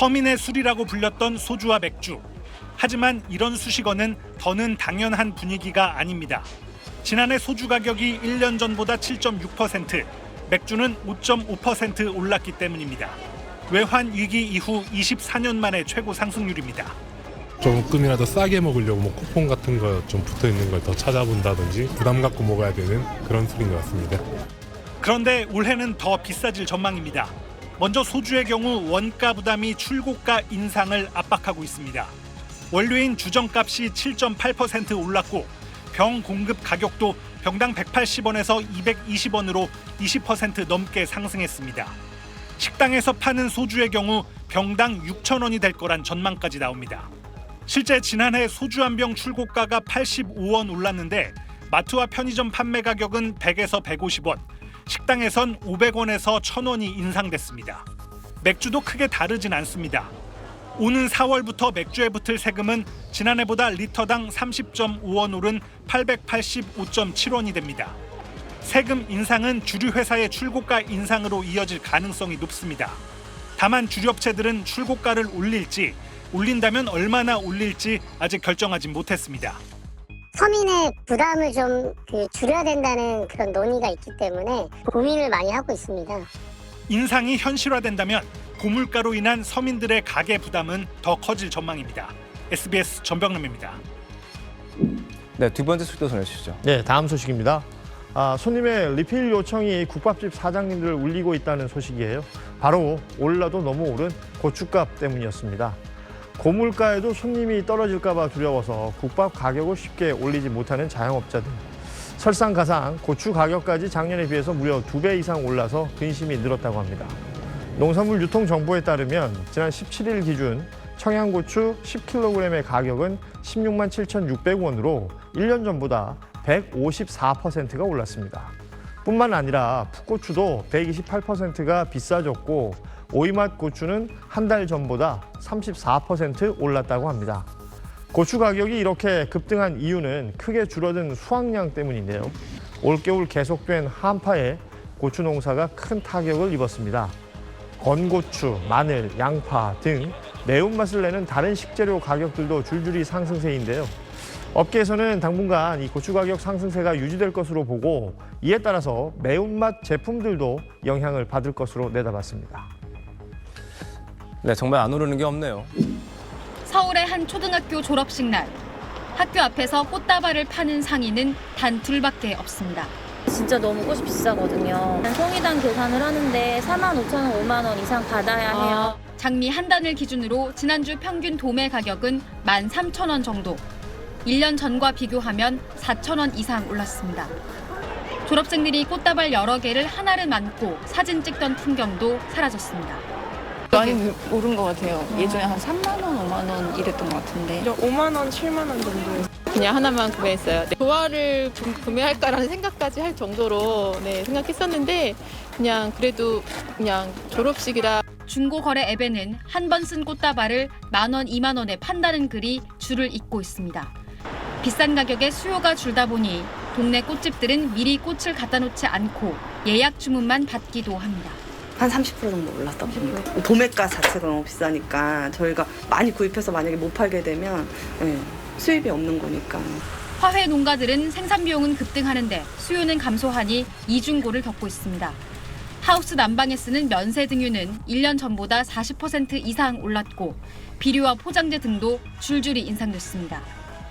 서민의 술이라고 불렸던 소주와 맥주. 하지만 이런 수식어는 더는 당연한 분위기가 아닙니다. 지난해 소주 가격이 1년 전보다 7.6%, 맥주는 5.5% 올랐기 때문입니다. 외환 위기 이후 24년 만에 최고 상승률입니다. 조금이라도 싸게 먹으려고 쿠폰 같은 거 좀 붙어 있는 걸 더 찾아본다든지 부담 갖고 먹어야 되는 그런 술인 것 같습니다. 그런데 올해는 더 비싸질 전망입니다. 먼저 소주의 경우 원가 부담이 출고가 인상을 압박하고 있습니다. 원료인 주정값이 7.8% 올랐고 병 공급 가격도 병당 180원에서 220원으로 20% 넘게 상승했습니다. 식당에서 파는 소주의 경우 병당 6,000원이 될 거란 전망까지 나옵니다. 실제 지난해 소주 한 병 출고가가 85원 올랐는데 마트와 편의점 판매 가격은 100에서 150원, 식당에선 500원에서 1,000원이 인상됐습니다. 맥주도 크게 다르진 않습니다. 오는 4월부터 맥주에 붙을 세금은 지난해보다 리터당 30.5원 오른 885.7원이 됩니다. 세금 인상은 주류 회사의 출고가 인상으로 이어질 가능성이 높습니다. 다만 주류업체들은 출고가를 올릴지, 올린다면 얼마나 올릴지 아직 결정하진 못했습니다. 서민의 부담을 좀 줄여야 된다는 그런 논의가 있기 때문에 고민을 많이 하고 있습니다. 인상이 현실화된다면 고물가로 인한 서민들의 가계 부담은 더 커질 전망입니다. SBS 전병남입니다. 네, 두 번째 소식도 전해주시죠. 네, 다음 소식입니다. 손님의 리필 요청이 국밥집 사장님들을 울리고 있다는 소식이에요. 바로 올라도 너무 오른 고춧값 때문이었습니다. 고물가에도 손님이 떨어질까 봐 두려워서 국밥 가격을 쉽게 올리지 못하는 자영업자들. 설상가상 고추 가격까지 작년에 비해서 무려 2배 이상 올라서 근심이 늘었다고 합니다. 농산물 유통정보에 따르면 지난 17일 기준 청양고추 10kg의 가격은 16만 7,600원으로 1년 전보다 154%가 올랐습니다. 뿐만 아니라 풋고추도 128%가 비싸졌고 오이맛 고추는 한 달 전보다 34% 올랐다고 합니다. 고추 가격이 이렇게 급등한 이유는 크게 줄어든 수확량 때문인데요. 올겨울 계속된 한파에 고추 농사가 큰 타격을 입었습니다. 건고추, 마늘, 양파 등 매운맛을 내는 다른 식재료 가격들도 줄줄이 상승세인데요. 업계에서는 당분간 이 고추 가격 상승세가 유지될 것으로 보고 이에 따라서 매운맛 제품들도 영향을 받을 것으로 내다봤습니다. 네, 정말 안 오르는 게 없네요. 서울의 한 초등학교 졸업식 날. 학교 앞에서 꽃다발을 파는 상인은 단 둘밖에 없습니다. 진짜 너무 꽃이 비싸거든요. 송이당 계산을 하는데 45,000원, 5만 원 이상 받아야 해요. 장미 한 단을 기준으로 지난주 평균 도매 가격은 13,000원 정도. 1년 전과 비교하면 4,000원 이상 올랐습니다. 졸업생들이 꽃다발 여러 개를 하나를 안고 사진 찍던 풍경도 사라졌습니다. 많이 오른 것 같아요. 예전에 한 3만 원, 5만 원 이랬던 것 같은데. 5만 원, 7만 원 정도. 그냥 하나만 구매했어요. 조화를 구매할까라는 생각까지 할 정도로 생각했었는데 그냥 그래도 그냥 졸업식이라. 중고거래 앱에는 한 번 쓴 꽃다발을 10,000원, 2만 원에 판다는 글이 줄을 잇고 있습니다. 비싼 가격에 수요가 줄다 보니 동네 꽃집들은 미리 꽃을 갖다 놓지 않고 예약 주문만 받기도 합니다. 한 30% 정도 올랐던 것 같아요. 도매가 자체가 너무 비싸니까 저희가 많이 구입해서 만약에 못 팔게 되면 수입이 없는 거니까. 화훼 농가들은 생산 비용은 급등하는데 수요는 감소하니 이중고를 겪고 있습니다. 하우스 난방에 쓰는 면세 등유는 1년 전보다 40% 이상 올랐고 비료와 포장재 등도 줄줄이 인상됐습니다.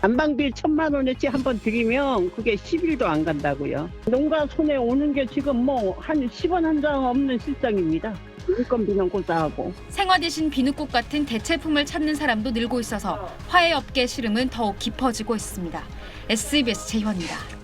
난방비 1,000만 원어치 한번 드리면 그게 10일도 안 간다고요. 농가 손에 오는 게 지금 한 10원 한 장 없는 실정입니다. 인건비는 고사하고. 생화 대신 비누꽃 같은 대체품을 찾는 사람도 늘고 있어서 화훼업계 시름은 더욱 깊어지고 있습니다. SBS 제이헌입니다.